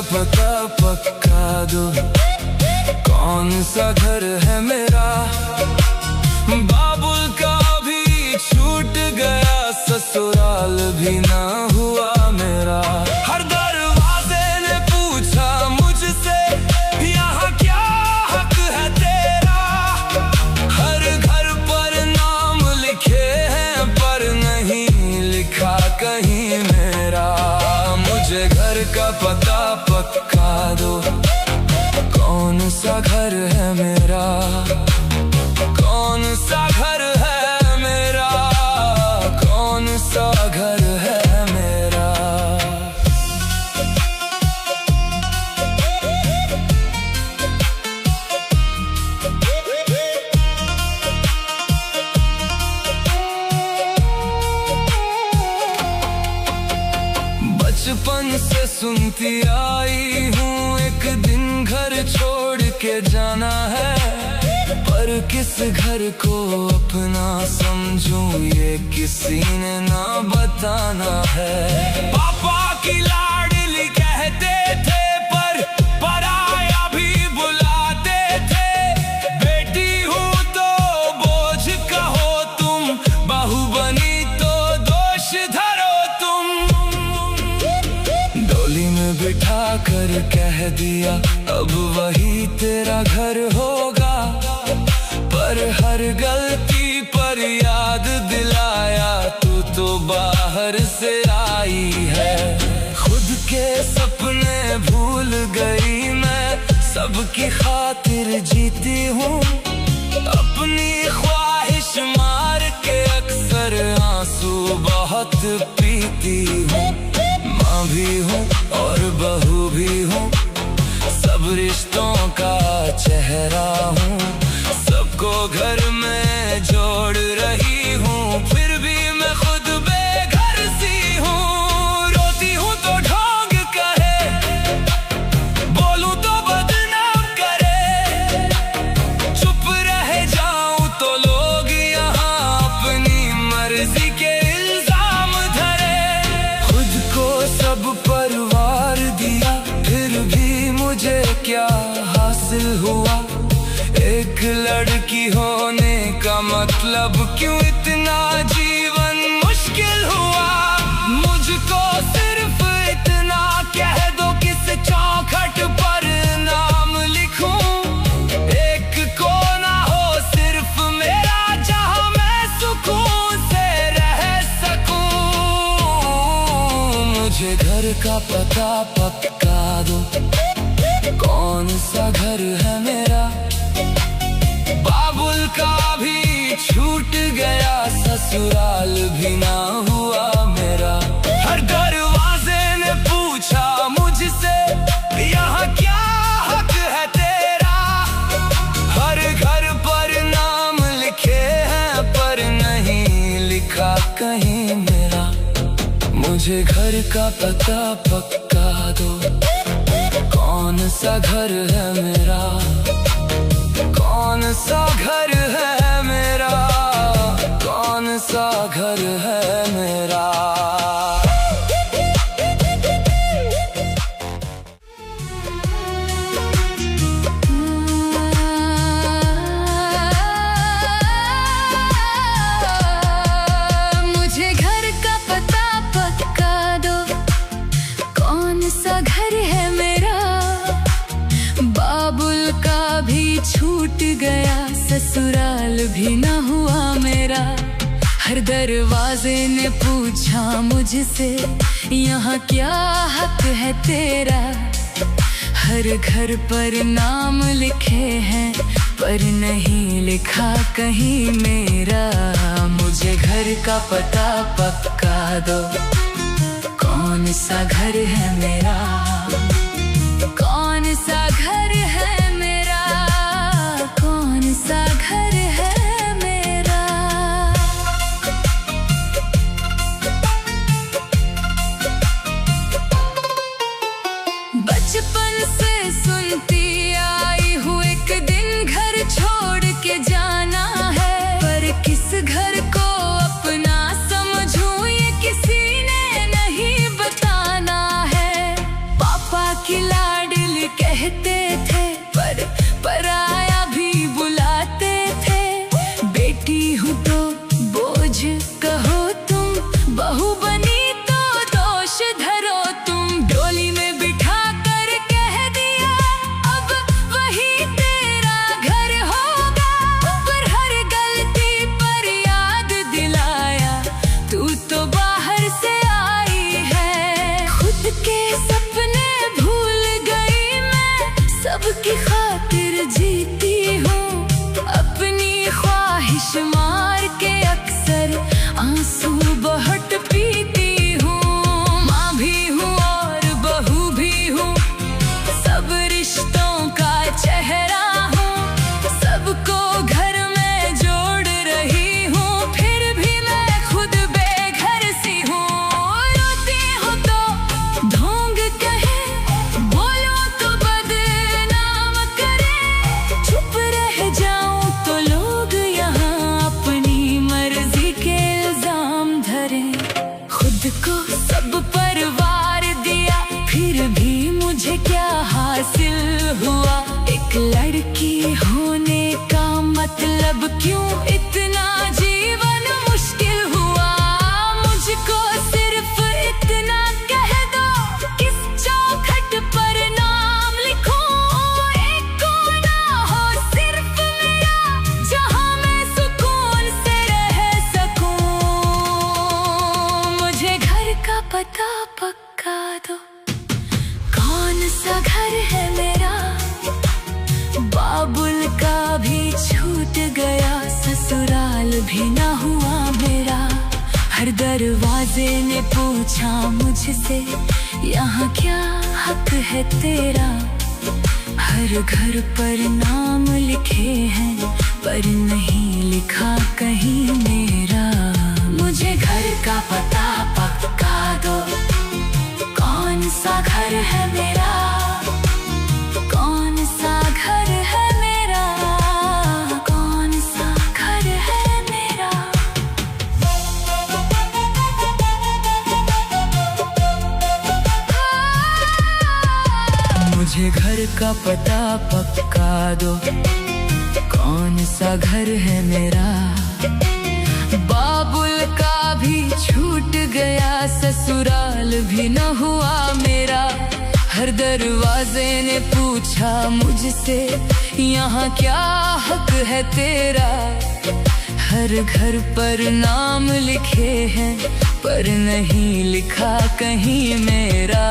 पता पक्का दो, कौन सा घर है मेरा। बाबुल का भी छूट गया, ससुराल भी ना हुआ मेरा। हर दरवाजे ने पूछा मुझसे, यहाँ क्या हक है तेरा। हर घर पर नाम लिखे हैं, पर नहीं लिखा कहीं मेरा। मुझे घर का पता पक्का दो, कौन सा घर है मेरा। कौन सा घर है मेरा, कौन सा घर है मेरा। बचपन से सुनती आई हूँ, एक दिन घर छोड़ के जाना है। पर किस घर को अपना समझूं, ये किसी ने ना बताना है। पापा की लाडली कहते थे, पर पराया भी बुलाते थे। बेटी हूँ तो बोझ कहो तुम, बहू बनी तो दोष धरो तुम। डोली में बिठा कर कह दिया, अब वही तेरा घर होगा। पर हर गलती पर याद दिलाया, तू तो बाहर से आई है। खुद के सपने भूल गई मैं, सबकी खातिर जीती हूँ। अपनी ख्वाहिश मार के अक्सर आंसू बहुत पीती हूँ। माँ भी हूँ और बहू भी हूँ, सब रिश्तों का चेहरा हूँ। सबको घर में जोड़ रही हूँ, फिर भी मैं खुद बेघर सी हूँ। रोती हूँ तो ढोंग कहे, बोलूं तो बदनाम करे। चुप रह जाऊं तो लोग यहाँ अपनी मर्जी के इल्जाम धरे। खुद को सब परवार दिया, फिर भी मुझे क्या हासिल हुआ। एक लड़की होने का मतलब क्यों इतना जीवन मुश्किल हुआ। मुझको सिर्फ इतना कह दो, किस चौखट पर नाम लिखूं। एक कोना हो सिर्फ मेरा, जहां मैं सुकून से रह सकूं। मुझे घर का पता पक्का दो, कौन सा घर है मेरा। बाबुल का भी छूट गया, ससुराल भी ना हुआ मेरा। हर दरवाजे ने पूछा मुझसे, यहाँ क्या हक है तेरा। हर घर पर नाम लिखे हैं, पर नहीं लिखा कहीं मेरा। मुझे घर का पता पक्का दो, कौन सा घर है मेरा। कौन सा घर है मेरा, कौन सा घर है मेरा। मुझे घर का पता पक्का दो, कौन सा घर है मेरा। बाबुल का भी छूट गया, ससुराल भी ना हुआ मेरा। हर दरवाजे ने पूछा मुझसे, यहाँ क्या हक है तेरा। हर घर पर नाम लिखे हैं, पर नहीं लिखा कहीं मेरा। मुझे घर का पता पक्का दो, कौन सा घर है मेरा। कौन सा घर है मेरा, कौन सा घर है मेरा। बचपन से सुनती आई हूँ, एक दिन घर छोड़ के जाना है। पर किस घर को अपना समझूं, ये किसी ने नहीं बताना है। पापा की बाबुल का भी छूट गया, ससुराल भी न हुआ मेरा। हर दरवाजे ने पूछा मुझसे, यहाँ क्या हक है तेरा। हर घर पर नाम लिखे हैं, पर नहीं लिखा कहीं मेरा। मुझे घर का पता पक्का दो, कौन सा घर है मेरा, कौन सा घर है मेरा, कौन सा घर है मेरा। मुझे घर का पता पक्का दो, कौन सा घर है मेरा। बाबुल का भी छूट गया, ससुराल भी न हुआ मेरा। हर दरवाजे ने पूछा मुझसे, यहाँ क्या हक है तेरा। हर घर पर नाम लिखे हैं, पर नहीं लिखा कहीं मेरा।